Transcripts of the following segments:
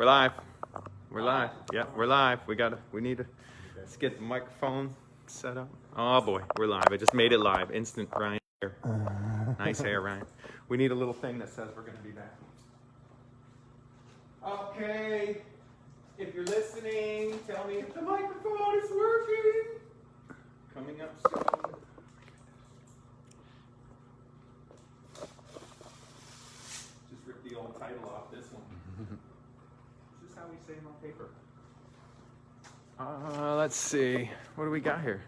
We're live. We're live. Yeah, we're live. Let's get the microphone set up. Oh boy, we're live. I just made it live. Instant Ryan hair. Nice hair, Ryan. We need a little thing that says we're going to be back. Okay. If you're listening, tell me if the microphone is working. Coming up soon. Just rip the old title off this one. Is this how we say them on paper? Let's see. What do we got here?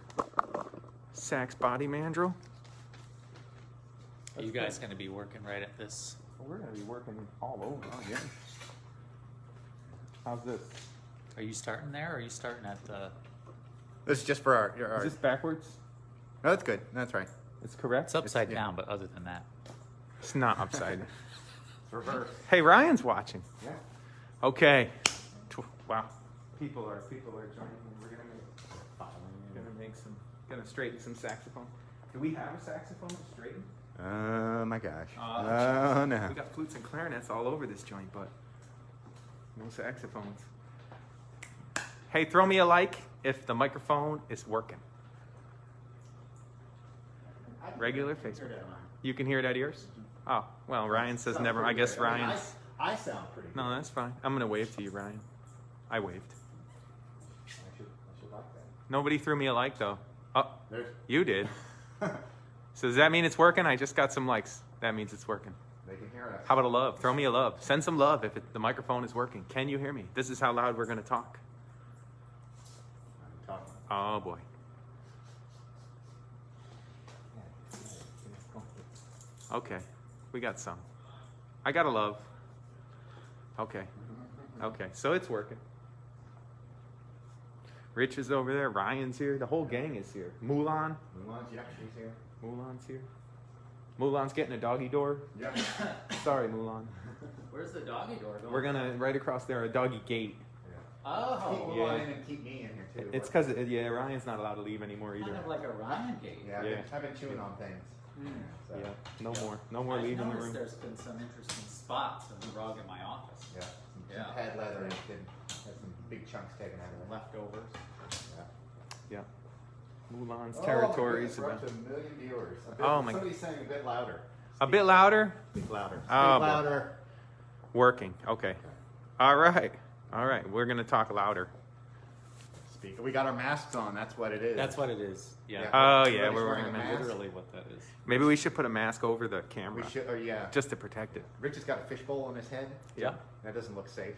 Sax body mandrel. Are you guys going to be working right at this? Well, we're going to be working all over. Oh, yeah. How's this? Are you starting there, or are you starting at the... This is just for our Is this backwards? No, that's good. That's right. It's correct? It's upside down, but other than that. It's not upside. It's reverse. Hey, Ryan's watching. Yeah. Okay. Wow. People are joining. We're gonna straighten some saxophone. Do we have a saxophone to straighten? Oh my gosh. Oh, no. We got flutes and clarinets all over this joint, but no saxophones. Hey, throw me a like if the microphone is working. Regular Facebook. You can hear it at yours? Oh, well, Ryan says never. I guess Ryan's. I sound pretty good. No, that's fine. I'm going to wave to you, Ryan. I waved. I should like that. Nobody threw me a like, though. Oh, There's, you did. So does that mean it's working? I just got some likes. That means it's working. they can hear us. How about a love? Throw me a love. Send some love if the microphone is working. Can you hear me? This is how loud we're going to talk. I'm talking. Oh, boy. Okay. We got some. I got a love. Okay. Okay. So it's working. Rich is over there. Ryan's here. The whole gang is here. Mulan. Mulan's, yeah, she's here. Mulan's here. Mulan's getting a doggy door. Yeah. Sorry, Mulan. Where's the doggy door going? We're gonna right across there a doggy gate. Oh, Keep Mulan in and keep me in here too. It's because Ryan's not allowed to leave anymore either. kind of like a Ryan gate. Yeah, I've been chewing on things. So, Yeah. No more I've leaving the noticed room. there's been some interesting spots in the rug in my office. Yeah. Yeah. Some pad leather and had some big chunks taken out of it. Leftovers. Yeah. Yeah. Mulan's Oh, territories. we're up to 1 million viewers. Oh, my- Somebody's saying a bit louder. A bit louder. Speak louder. Speak Oh, boy. louder. Working. Okay. All right. All right. We're gonna talk louder. Speak. We got our masks on. That's what it is. That's what it is. Yeah. Yeah. Oh yeah, Everybody's we're wearing wearing a a mask. mask. Literally what that is. Maybe we should put a mask over the We camera should. Oh yeah. just to protect it. Rich has got a fishbowl on his head. Yeah. That doesn't look safe.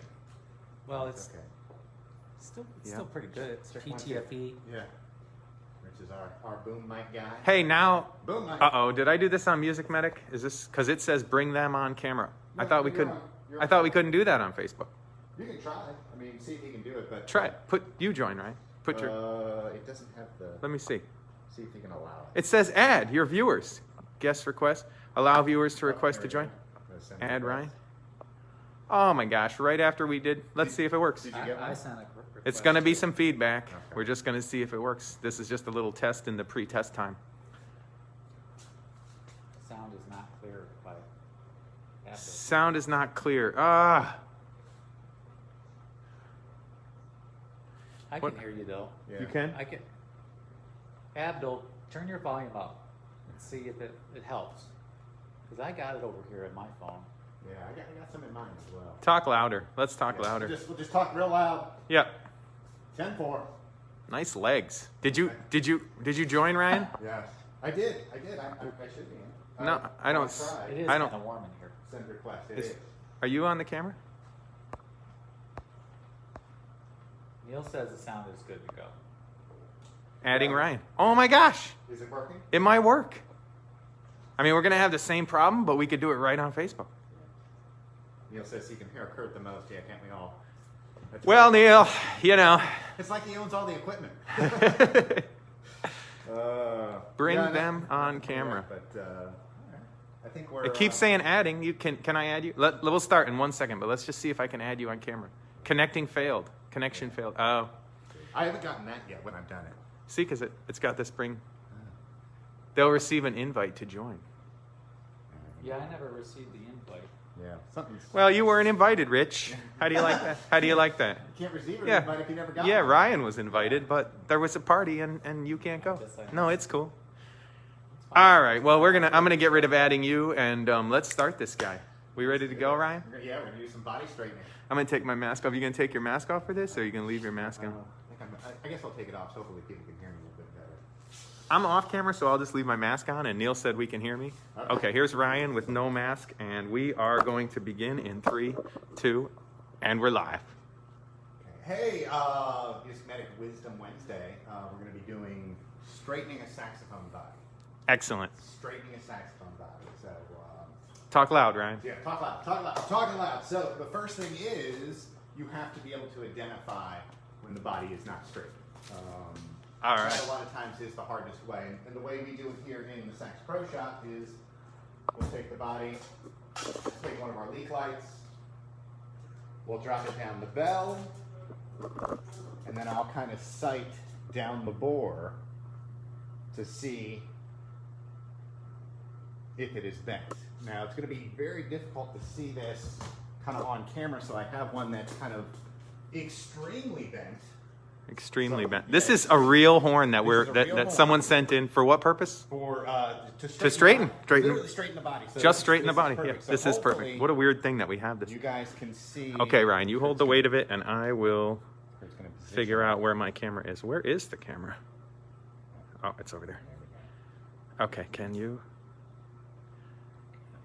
Well, it's Okay. still Yeah. pretty good. It's PTFE. Yeah. Rich is our boom mic guy. Hey, now. Boom mic. Uh-oh, did I do this on MusicMedic? Is this because it says bring them on camera? I No, thought we you're couldn't. on- you're I on thought we camera. couldn't do that on Facebook. You can try it. I mean, see if you can do it, but Try it. You join, right? Put your. It doesn't have the. Let me see. See if you can allow it. It says add your viewers. Guest request. Allow viewers to request to There we join. go. I'm gonna send Add it. Ryan. Oh my gosh! Right after we did. Let's see if it works. Did you get I one? sent a request. It's going to be some feedback. Okay. We're just going to see if it works. This is just a little test in the pre-test time. Sound is not clear by Apple. Sound is not clear. Ah. I What- can hear you though. Yeah. You can? I can. Abdul, turn your volume up and see if it helps. Because I got it over here at my phone. Yeah, I got some in mind as well. Talk louder. Let's talk Yeah, louder. We'll just talk real loud. Yep. 10-4. Nice legs. Did you join, Ryan? Yes. I did. I should be in. No, I don't tried. It is I kind don't- of warm in here. Send request. It Is- is. Are you on the camera? Neil says the sound is good to go. Adding Ryan. Oh my gosh. Is it working? It might work. I mean, we're going to have the same problem, but we could do it right on Facebook. Neil says he can hear Kurt the most. Yeah, can't we all? That's Well, right. Neil, you know, It's like he owns all the equipment. bring yeah, them on camera. Yeah, but I think we're. It keeps saying adding. Can I add you? We'll start in 1 second, but let's just see if I can add you on camera. Connecting failed. Connection failed. Oh, I haven't gotten that yet when I've done it. see, because it's got this bring. They'll receive an invite to join. Yeah, I never received the invite. Yeah, something's. Well, you weren't invited, Rich. How do you like that? How do you like that? You can't receive it Yeah. invite if you never got Yeah, one. Ryan was invited, but there was a party and you can't go. Just like- No, it's cool. All right. Well, I'm gonna get rid of adding you, and let's start this guy. We ready to go, Ryan? Yeah, we're gonna do some body straightening. I'm gonna take my mask off. You gonna take your mask off for this, or are you gonna leave your mask on? I guess I'll take it off so hopefully people can hear me a little bit better. I'm off camera, so I'll just leave my mask on. And Neil said we can hear me. Okay, here's Ryan with no mask, and we are going to begin in 3, 2, and we're live. Okay. Hey, MusicMedic Wisdom Wednesday. We're going to be doing straightening a saxophone body. Excellent. Straightening a saxophone body. So, Talk loud, Ryan. yeah, talk loud, talk loud, talking loud. So the first thing is you have to be able to identify when the body is not straight. All right. That a lot of times is the hardest way. And the way we do it here in the Sax Pro Shop is we'll take the body, take one of our leak lights, we'll drop it down the bell, and then I'll kind of sight down the bore to see if it is bent. Now it's going to be very difficult to see this kind of on camera, so I have one that's kind of extremely bent. Extremely So, bent. yeah. This is a real horn that This we're is a that, real that horn. someone sent in for what purpose? For to straighten. literally straighten the body. So Just straighten the this body. is Yeah, perfect. So this is perfect. hopefully What a weird thing that we have this. You guys can see. Okay, Ryan, you hold the weight of it, and I will It's gonna position. figure out where my camera is. Where is the camera? Oh, it's over there. There we go. Okay, can you?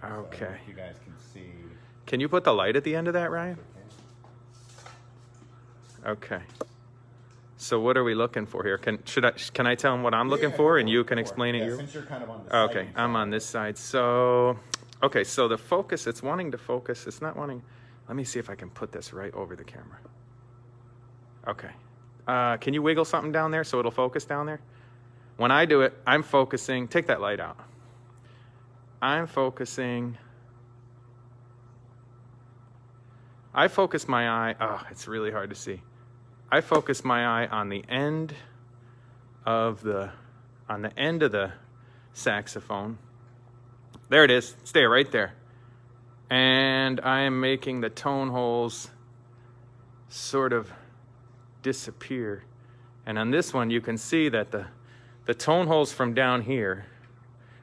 So Okay. you guys can see. Can you put the light at the end of that, Ryan? Okay. So what are we looking for here? Can I tell him what I'm looking Yeah, for, go and you can explain it? Yeah, You. since you're kind of on the Okay, sighting I'm side. on this side. So, okay, so the focus, it's wanting to focus. It's not wanting. Let me see if I can put this right over the camera. Okay. Can you wiggle something down there so it'll focus down there? When I do it, I'm focusing. Take that light out. I'm focusing. I focus my eye. Oh, it's really hard to see. I focus my eye on the end of the saxophone. There it is. Stay right there. And I am making the tone holes sort of disappear. And on this one, you can see that the tone holes from down here,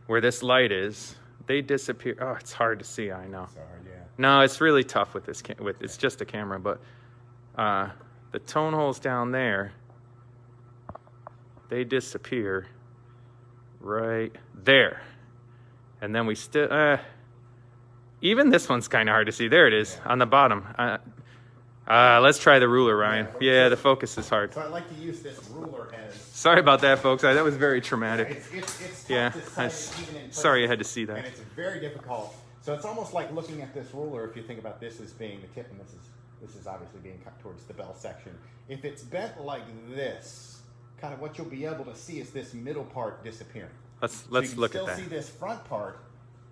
where this light is, they disappear. Oh, it's hard to see, I know. Sorry, yeah. No, it's really tough with this. It's just a camera, but the tone holes down there, they disappear right there, and then we still. Even this one's kind of hard to see. There it is on the bottom. Let's try the ruler, Ryan. Yeah, the focus is hard. So I like to use this ruler as. Sorry about that, folks. That was very traumatic. It's tough Yeah, to sight even in sorry you person, had to see that. And it's very difficult. So it's almost like looking at this ruler. If you think about this as being the tip, and this is obviously being cut towards the bell section. If it's bent like this, kind of what you'll be able to see is this middle part disappearing. Let's So you look can at that. still see this front part,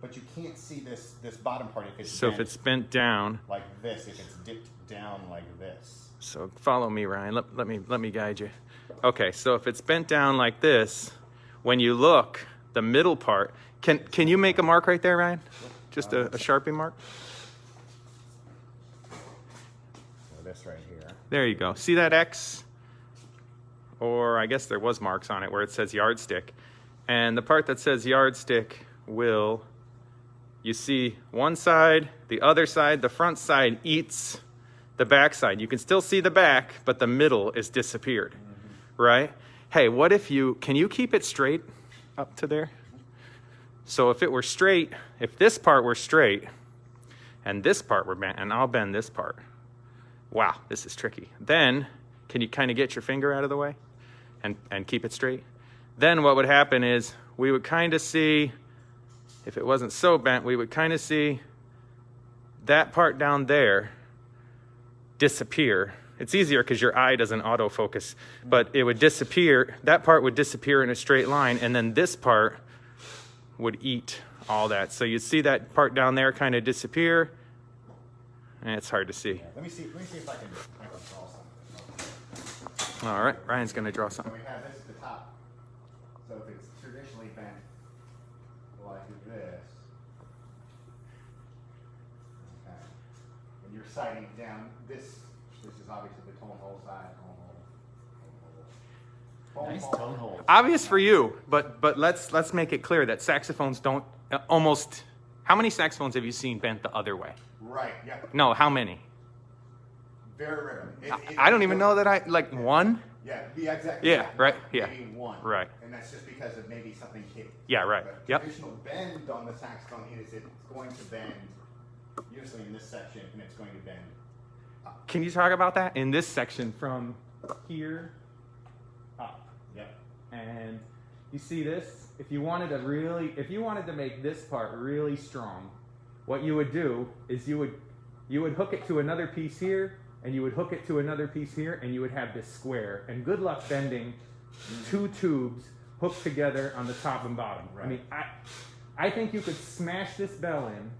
but you can't see this bottom part if it's So bent if it's bent down, like this, if it's dipped down like this. so follow me, Ryan. Let me guide you. Okay, so if it's bent down like this, when you look, the middle part. Can you make a mark right there, Ryan? Just a Sharpie mark. So this right here. There you go. See that X? Or I guess there was marks on it where it says yardstick. And the part that says yardstick will, you see one side, the other side, the front side eats the back side. You can still see the back, but the middle is disappeared, right? Hey, what if can you keep it straight up to there? So if it were straight, if this part were straight, and this part were bent, and I'll bend this part. Wow, this is tricky. Then, can you kind of get your finger out of the way and keep it straight? Then what would happen is we would kind of see, if it wasn't so bent, we would kind of see that part down there disappear. It's easier because your eye doesn't autofocus, but it would disappear. That part would disappear in a straight line, and then this part would eat all that. So you'd see that part down there kind of disappear, and it's hard to see. Yeah, let me see if I can draw something. All right, Ryan's going to draw So something. we have this at the top. So if it's traditionally bent like this, sighting it down, this is obviously the tone hole side. Nice tone hole. Obvious for you, but let's make it clear that saxophones don't almost. How many saxophones have you seen bent the other way? Right. Yeah. No, how many? Very rarely. I don't even know that I like one. Yeah. Exactly. Yeah. Right. Yeah. Maybe one. Right. And that's just because of maybe something hit. Yeah. Right. But Yep. traditional bend on the saxophone is it's going to bend usually in this section, and it's going to bend up. Can you talk about that in this section from here up? Yep. And you see this? If you wanted to make this part really strong, what you would do is you would hook it to another piece here, and you would hook it to another piece here, and you would have this square. And good luck bending two tubes hooked together on the top and bottom. Right. I mean, I think you could smash this bell in,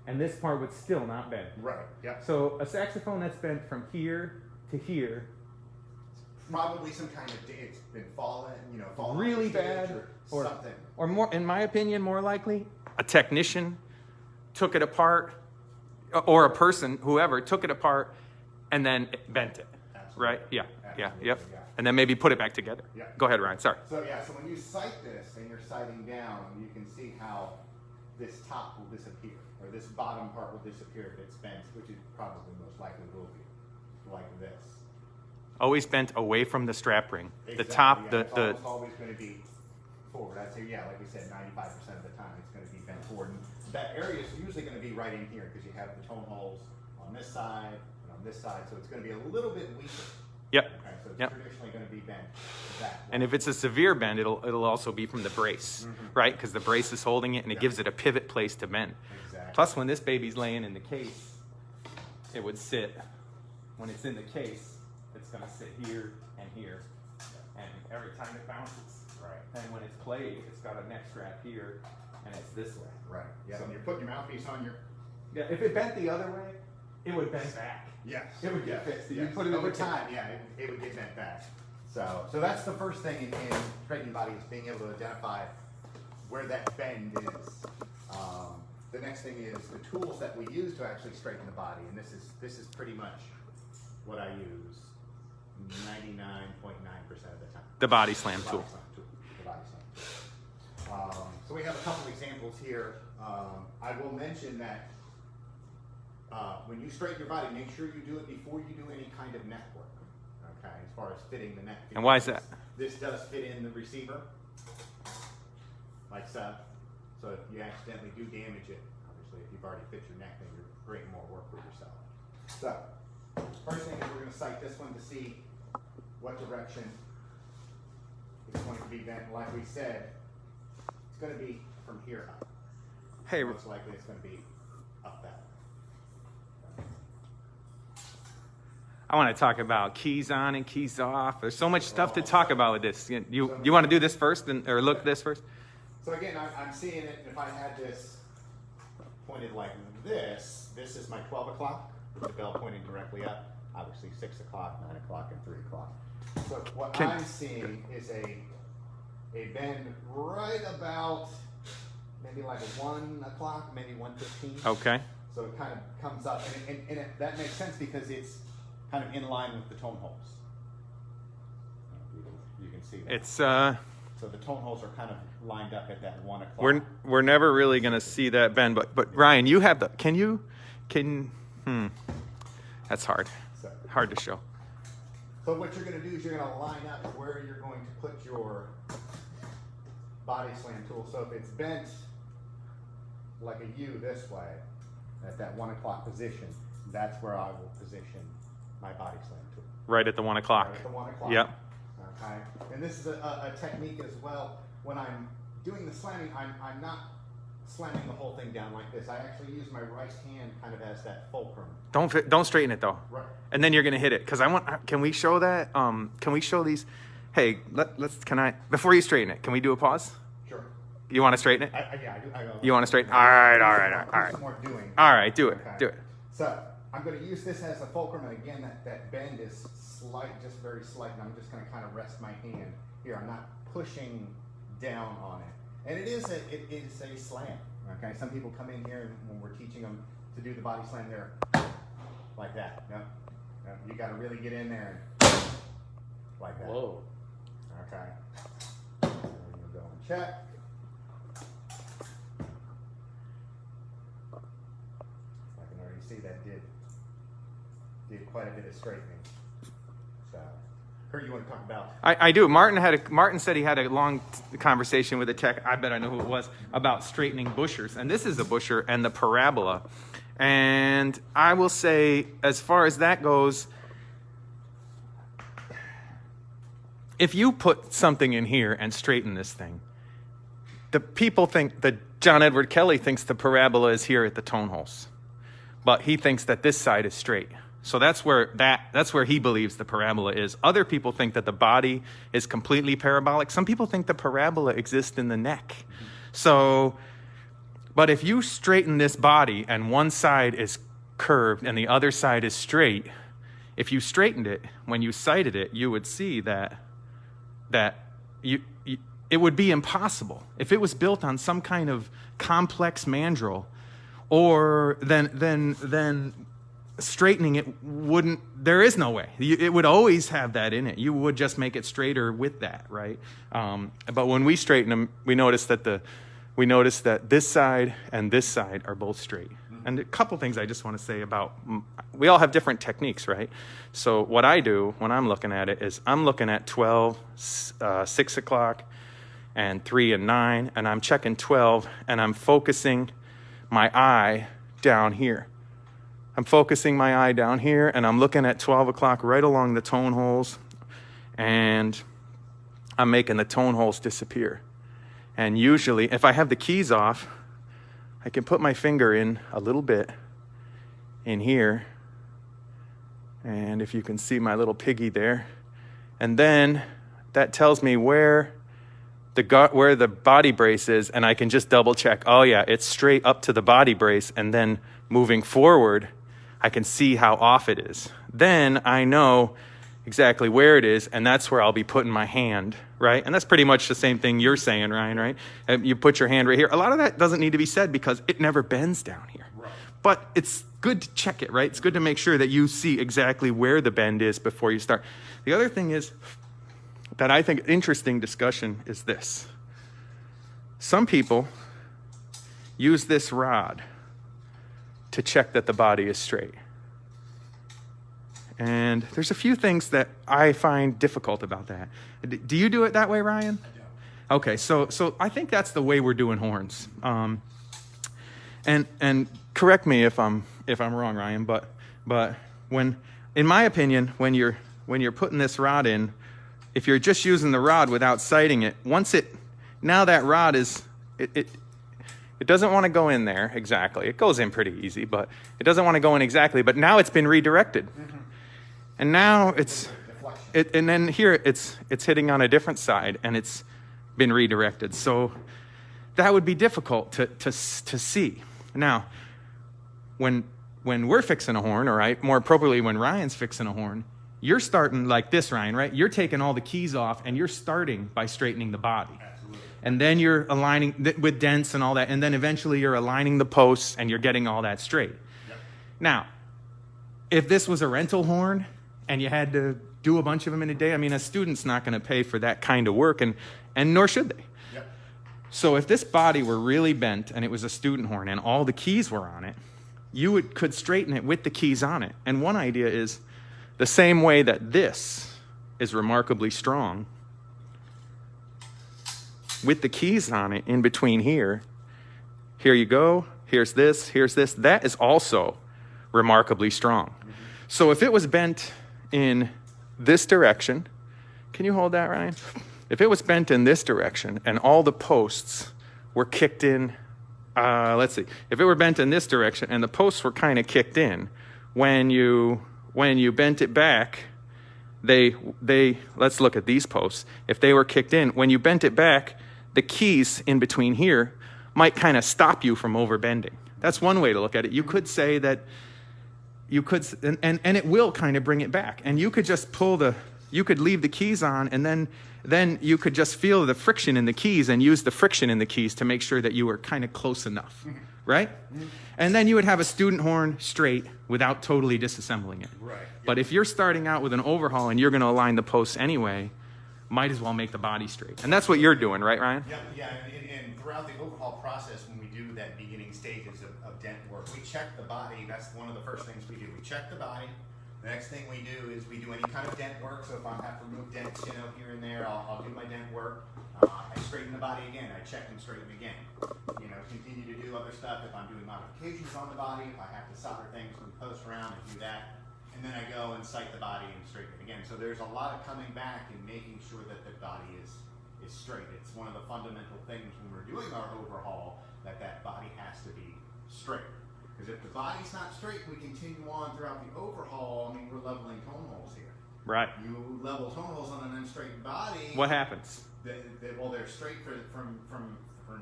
and this part would still not bend. Right. Yep. So a saxophone that's bent from here to here, Probably some kind of it's been falling really off the stage bad, or something. or more, in my opinion, more likely, a technician took it apart, or a person, whoever, took it apart and then bent it. Absolutely. Right? Yeah. Yeah. Absolutely, Yep. yeah. And then maybe put it back together. Yeah. Go ahead, Ryan. Sorry. So when you sight this and you're sighting down, you can see how this top will disappear, or this bottom part will disappear if it's bent, which it probably most likely will be, like this. Always bent away from the strap ring. Exactly, The top, yeah, the it's almost always going to be forward. I'd say, like we said, 95% of the time it's going to be bent forward. And that area is usually going to be right in here because you have the tone holes on this side and on this side, so it's going to be a little bit weaker. Yep. Okay, so it's Yep. traditionally going to be bent that way. And if it's a severe bend, it'll also be from the brace, right? Because the brace is holding it, and it gives it a pivot place to bend. Exactly. Plus, when this baby's laying in the case, it would sit. When it's in the case, it's going to sit here and here, and every time it bounces. Right. And when it's played, it's got a neck strap here, and it's this way. Right. Yeah. So- And you're putting your mouthpiece on your. Yeah. If it bent the other way, it would bend back. Yes. It would get fixed. You Yes. put it in over the- time. Yeah, it would get bent back. So that's the first thing in straightening body is being able to identify where that bend is. The next thing is the tools that we use to actually straighten the body, and this is pretty much what I use 99.9% of the time. The body slam The tool. body slam tool. The body slam tool. So we have a couple examples here. I will mention that when you straighten your body, make sure you do it before you do any kind of neck work. Okay, as far as fitting the neck. And why is that? This does fit in the receiver, like so. So if you accidentally do damage it, obviously if you've already fit your neck, then you're creating more work for yourself. So, first thing is we're going to sight this one to see what direction it's going to be bent. Like we said, it's going to be from here up. Hey, Most likely it's going to be up that way. I want to talk about keys on and keys off. There's so much stuff to talk about with this. You want to do this first, or look at this first? So again, I'm seeing it, and if I had this pointed like this is my 12 o'clock, with the bell pointing directly up, obviously 6 o'clock, 9 o'clock, and 3 o'clock. So what I'm seeing is a bend right about maybe like 1 o'clock, maybe 1:15. Okay. So it kind of comes up, and that makes sense because it's kind of in line with the tone holes. You can see that. It's So the tone holes are kind of lined up at that 1 o'clock. we're never really gonna see that bend, but Ryan, you have the. That's hard. So, Hard to show. so what you're going to do is you're going to line up where you're going to put your body slam tool. So if it's bent like a U this way, at that 1 o'clock position, that's where I will position my body slam tool. Right at the 1 o'clock. Right at the 1 o'clock. Yep. Okay. And this is a technique as well. When I'm doing the slamming, I'm not slamming the whole thing down like this. I actually use my right hand kind of as that fulcrum. Don't straighten it though. Right. And then you're gonna hit it. Cause can we show that? Can we show these? Hey, before you straighten it, can we do a pause? Sure. You want to straighten it? Yeah, I do. You want to straighten? All right. Some more doing. All right, do it. Okay. Do it. So I'm going to use this as a fulcrum, and again, that bend is slight, just very slight, and I'm just going to kind of rest my hand here. I'm not pushing down on it, and it is a slam. Okay, some people come in here and when we're teaching them to do the body slam, they're like that. No, no, you got to really get in there and like that. Whoa. Okay. So we're going to go and check. I can already see that did quite a bit of straightening. So, Kurt, you want to talk about? I do. Martin said he had a long conversation with a tech. I bet I know who it was about straightening bushers, and this is a busher and the parabola. And I will say, as far as that goes, if you put something in here and straighten this thing, the people think that John Edward Kelly thinks the parabola is here at the tone holes, but he thinks that this side is straight. So that's where he believes the parabola is. Other people think that the body is completely parabolic. Some people think the parabola exists in the neck. So, but if you straighten this body and one side is curved and the other side is straight, if you straightened it, when you sighted it, you would see that it would be impossible. If it was built on some kind of complex mandrel, or then straightening it wouldn't, there is no way. It would always have that in it. You would just make it straighter with that, right? But when we straighten them, we notice that this side and this side are both straight. And a couple things I just want to say about, we all have different techniques, right? So what I do when I'm looking at it is I'm looking at 12, 6 o'clock, and 3 and 9, and I'm checking 12, and I'm focusing my eye down here. I'm focusing my eye down here, and I'm looking at 12 o'clock right along the tone holes, and I'm making the tone holes disappear. And usually, if I have the keys off, I can put my finger in a little bit in here, and if you can see my little piggy there, and then that tells me where the body brace is, and I can just double check, oh yeah, it's straight up to the body brace, and then moving forward, I can see how off it is. Then I know exactly where it is, and that's where I'll be putting my hand, right? And that's pretty much the same thing you're saying, Ryan, right? You put your hand right here. A lot of that doesn't need to be said because it never bends down here. Right. But it's good to check it, right? It's good to make sure that you see exactly where the bend is before you start. The other thing is that I think interesting discussion is this. Some people use this rod to check that the body is straight. And there's a few things that I find difficult about that. Do you do it that way, Ryan? I do. Okay, so I think that's the way we're doing horns. And correct me if I'm wrong, Ryan, but when, in my opinion, when you're putting this rod in, if you're just using the rod without sighting it, now that rod is, it doesn't want to go in there exactly. It goes in pretty easy, but it doesn't want to go in exactly. But now it's been redirected. Mm-hmm. And now and then here it's hitting on a different side, and it's been redirected. So that would be difficult to see. Now, when we're fixing a horn, all right, more appropriately when Ryan's fixing a horn, you're starting like this, Ryan, right? You're taking all the keys off, and you're starting by straightening the body. Absolutely. And then you're aligning with dents and all that, and then eventually you're aligning the posts, and you're getting all that straight. Yep. Now, if this was a rental horn, and you had to do a bunch of them in a day, I mean, a student's not going to pay for that kind of work, and nor should they. Yep. So if this body were really bent, and it was a student horn, and all the keys were on it, you could straighten it with the keys on it. And one idea is, the same way that this is remarkably strong, with the keys on it in between here you go, here's this, that is also remarkably strong. Mm-hmm. So if it was bent in this direction, can you hold that, Ryan? If it was bent in this direction and all the posts were kicked in, let's see, if it were bent in this direction and the posts were kind of kicked in, when you bent it back, let's look at these posts. If they were kicked in, when you bent it back, the keys in between here might kind of stop you from overbending. That's one way to look at it. You could say that and it will kind of bring it back. And you could just you could leave the keys on, and then you could just feel the friction in the keys and use the friction in the keys to make sure that you were kind of close enough, right? And then you would have a student horn straight without totally disassembling it. Right. But if you're starting out with an overhaul and you're going to align the posts anyway, might as well make the body straight. And that's what you're doing, right, Ryan? Yeah. And throughout the overhaul process, when we do that beginning stages of dent work, we check the body. That's one of the first things we do. We check the body. The next thing we do is we do any kind of dent work. So if I have to remove dents, here and there, I'll do my dent work. I straighten the body again. I check and straighten again. Continue to do other stuff. If I'm doing modifications on the body, if I have to solder things, we post around and do that. And then I go and sight the body and straighten it again. So there's a lot of coming back and making sure that the body is straight. It's one of the fundamental things when we're doing our overhaul, that body has to be straight. Because if the body's not straight, we continue on throughout the overhaul. We're leveling tone holes here. Right. You level tone holes on an unstraightened body. What happens? They're straight for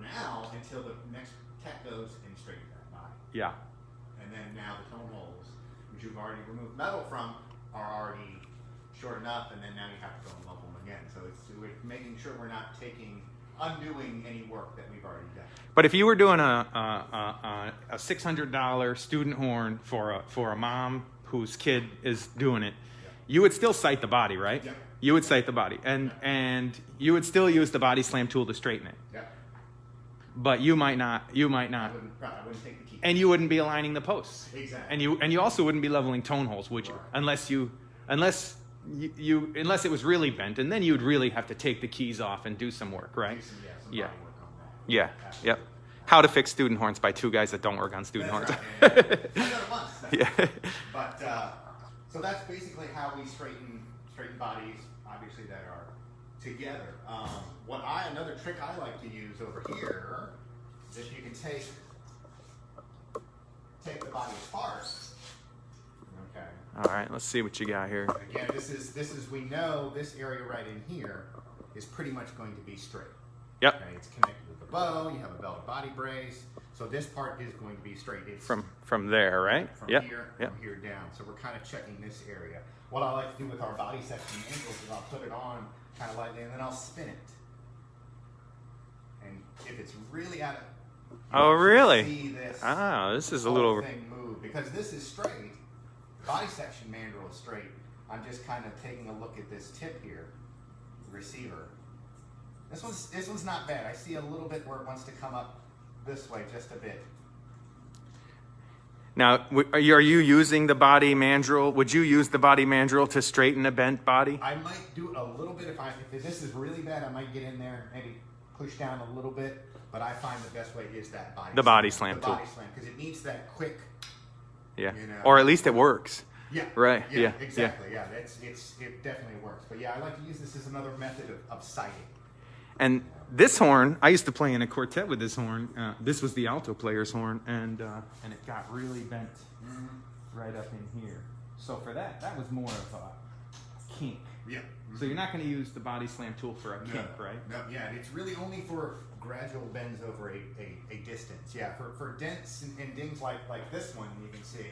now until the next tech goes and straightens that body. Yeah. And then now the tone holes, which you've already removed metal from, are already short enough, and then now you have to go and level them again. So we're making sure we're not undoing any work that we've already done. But if you were doing a $600 student horn for a mom whose kid is doing it, you would still sight the body, right? Yeah. You would sight the body, and you would still use the body slam tool to straighten it. Yeah. But you might not. I wouldn't take the key. And you wouldn't be aligning the posts. Exactly. And you also wouldn't be leveling tone holes, would you? Right. Unless it was really bent, and then you'd really have to take the keys off and do some work, right? Some Yeah. body work on that. Yeah. Absolutely. Yep. How to fix student horns by two guys that don't work on student horns. Right. Yeah. I've done it once. Yeah. But so that's basically how we straighten bodies, obviously, that are together. Another trick I like to use over here is if you can take the body apart. Okay. All right. Let's see what you got here. Again, this is we know this area right in here is pretty much going to be straight. Yep. Okay, it's connected with the bow. You have a belted body brace, so this part is going to be straight. It's From there, right? from Yep. from here down. So we're kind of checking this area. What I like to do with our body section angles is I'll put it on kind of lightly, and then I'll spin it. And if it's really out of, Oh, really? see this. This is a whole little. thing move because this is straight. Body section mandrel is straight. I'm just kind of taking a look at this tip here, receiver. This one's not bad. I see a little bit where it wants to come up this way just a bit. Now, are you using the body mandrel? Would you use the body mandrel to straighten a bent body? I might do a little bit if this is really bad. I might get in there, maybe push down a little bit. But I find the best way is that body. The body slam the tool. body slam because it needs that quick. Yeah. You know. Or at least it works. Yeah. Right. Yeah. Yeah. Exactly. Yeah. It definitely works. But yeah, I like to use this as another method of sighting. And this horn, I used to play in a quartet with this horn. This was the alto player's horn, and it got really bent right up in here. So for that was more of a kink. Yeah. So you're not going to use the body slam tool for a kink, right? No. Yeah. And it's really only for gradual bends over a distance. Yeah. For dents and dings like this one, you can see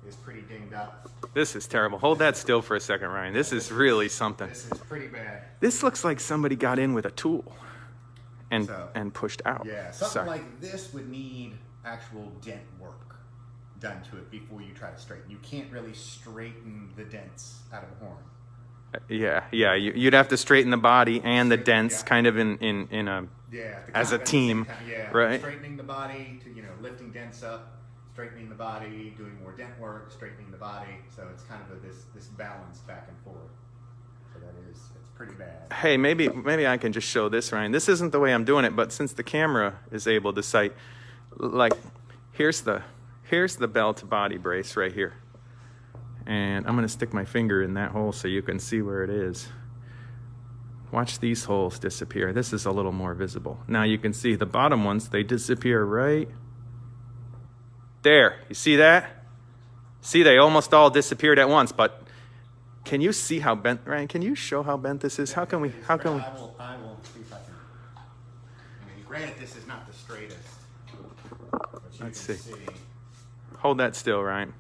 is pretty dinged up. This is terrible. Hold that still for a second, Ryan. This is really something. This is pretty bad. This looks like somebody got in with a tool and pushed out. Yeah, something Sorry. like this would need actual dent work done to it before you try to straighten. You can't really straighten the dents out of a horn. Yeah. You'd have to straighten the body and the dents, kind of in a as a team, right? Straightening the body to lifting dents up, straightening the body, doing more dent work, straightening the body. So it's kind of this balance back and forth. So it's pretty bad. Hey, maybe I can just show this, Ryan. This isn't the way I'm doing it, but since the camera is able to sight, like here's the bell to body brace right here. And I'm going to stick my finger in that hole so you can see where it is. Watch these holes disappear. This is a little more visible. Now you can see the bottom ones, they disappear right there. You see that? See, they almost all disappeared at once, but can you see how bent, Ryan, can you show how bent this is? How can we? I will see if I can. Granted, this is not the straightest. But you Let's can see. Hold that still, Ryan.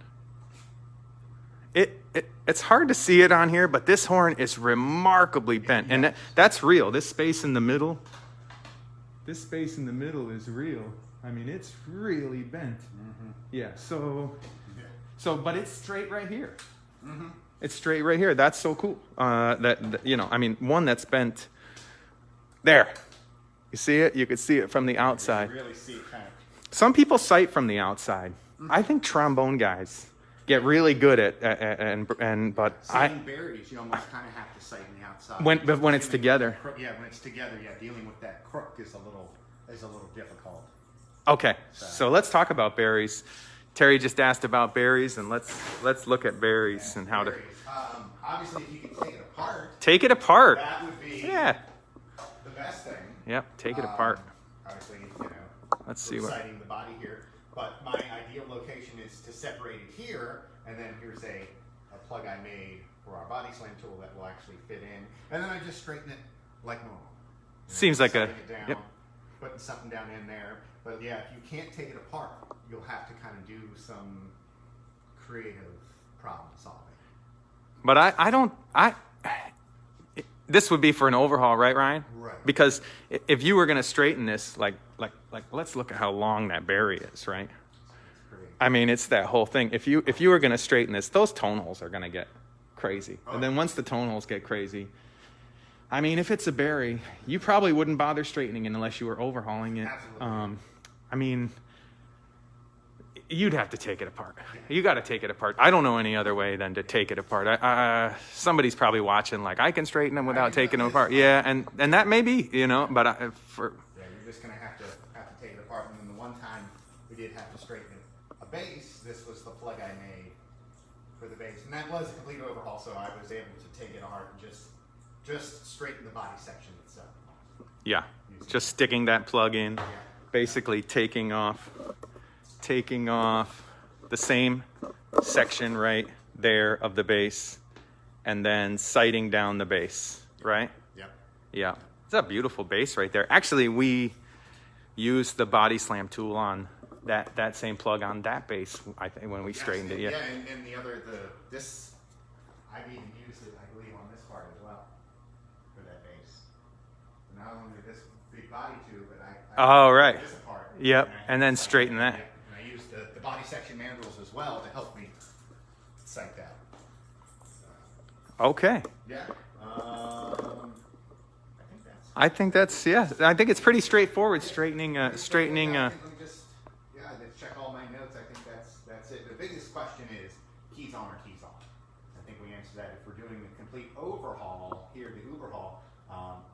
It's hard to see it on here, but this horn is remarkably bent. And that's real. This space in the middle is real. I mean, it's really bent. Yeah, so So, but it's straight right here. It's straight right here. That's so cool. You know, I mean, one that's bent there. You see it? You could see it from the outside. You really see it kind of. Some people sight from the outside. I think trombone guys get really good at but Sighting berries, you almost kind of have to sight in the outside. when it's together. Yeah, when it's together, dealing with that crook is a little difficult. Okay, so let's talk about berries. Terry just asked about berries, and let's look at berries and how Berries. Obviously, if you can take it apart, take it apart. that would be the best thing. Yep, take it apart. Obviously, you know, Let's see we're what. sighting the body here, but my ideal location is to separate it here, and then here's a plug I made for our body slam tool that will actually fit in, and then I just straighten it like normal. You know, Seems like setting a- it down, yep. putting something down in there. But yeah, if you can't take it apart, you'll have to kind of do some creative problem solving. But this would be for an overhaul, right, Ryan? Right. Because if you were going to straighten this, like, let's look at how long that berry is, right? I mean, it's that whole thing. If you were going to straighten this, those tone holes are going to get crazy. And then once the tone holes get crazy, I mean, if it's a berry, you probably wouldn't bother straightening it unless you were overhauling it. Absolutely. I mean, you'd have to take it apart. You got to take it apart. I don't know any other way than to take it apart. Somebody's probably watching, like, I can straighten them without taking them apart. Yeah, and that may be, you know, but Yeah, you're just gonna have to take it apart. And then the one time we did have to straighten a bass, this was the plug I made for the bass, and that was a complete overhaul. So I was able to take it apart and just straighten the body section itself. yeah, just sticking that plug in, basically taking off the same section right there of the bass, and then sighting down the bass, right? Yep. Yeah, it's a beautiful bass right there. Actually, we used the body slam tool on that same plug on that bass, I think, when we straightened it. Yeah. Yeah, and this I've even used it, I believe, on this part as well for that bass. Not only this big body tube, but I Oh, right. this apart. Yep, I and then sight straighten that. Yeah, and I used the body section mandrels as well to help me sight that. Okay. Yeah. I think that's yeah. I think it's pretty straightforward straightening. Let me just check all my notes. I think that's it. The biggest question is keys on or keys off. I think we answered that. If we're doing the complete overhaul here, the overhaul,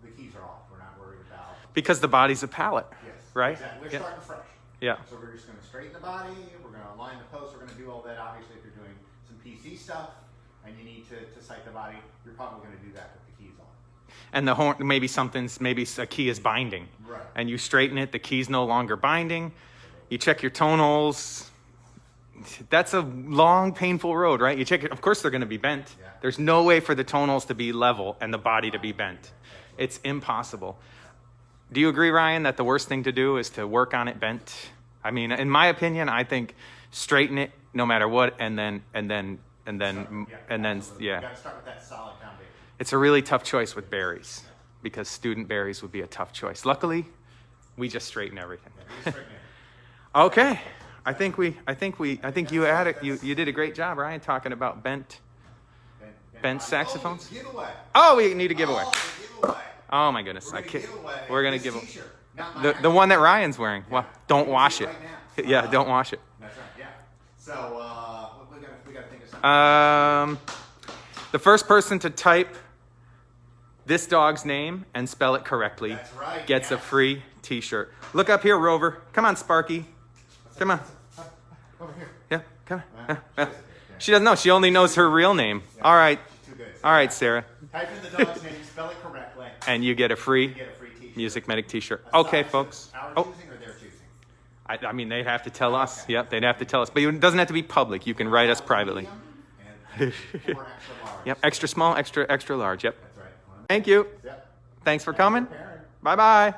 the keys are off. We're not worried about. Because the body's a pallet, Yes. right? Exactly. We're Yeah. starting fresh. Yeah. So we're just going to straighten the body. We're going to align the posts. We're going to do all that. Obviously, if you're doing some PC stuff and you need to sight the body, you're probably going to do that with the keys on. And the horn, maybe a key is binding, Right. and you straighten it. The key's no longer binding. You check your tone holes. That's a long, painful road, right? You check it. Of course, they're going to be bent. Yeah. There's no way for the tone holes to be level and the body to be bent. It's impossible. Do you agree, Ryan, that the worst thing to do is to work on it bent? I mean, in my opinion, I think straighten it no matter what, and then Absolutely. yeah. You got to start with that solid foundation. It's a really tough choice with berries because student berries would be a tough choice. Luckily, we just straighten everything. Yeah, we just straighten it. Okay, I think you had it. You did a great job, Ryan, talking about bent saxophones. Oh, giveaway. Oh, we need a giveaway. Oh, the giveaway. Oh my goodness, we're gonna give this t-shirt. Not the mine. one that Ryan's wearing. Well, don't wash it. Right now. Yeah, don't wash it. That's right. Yeah. So we gotta think of something. The first person to type this dog's name and spell it correctly That's right, gets a yes. free T-shirt. Look up here, Rover. Come on, Sparky. Come on. Over here. Yeah, come on. Yeah. She doesn't know. She only knows her real name. All right. She's too good. All right, Sarah. Type in the dog's name, spell it correctly. And you get a free You get a free t-shirt. MusicMedic T-shirt. A Okay, size folks. Our Oh, choosing or their choosing? I mean, they'd have to tell us. Okay. Yep, they'd have to tell us. But it doesn't have to be public. You can write us privately. Medium and 4 extra large. Yep, extra small, extra large. Yep. That's right. Thank you. Yep. Thanks for coming. Preparing. Bye-bye.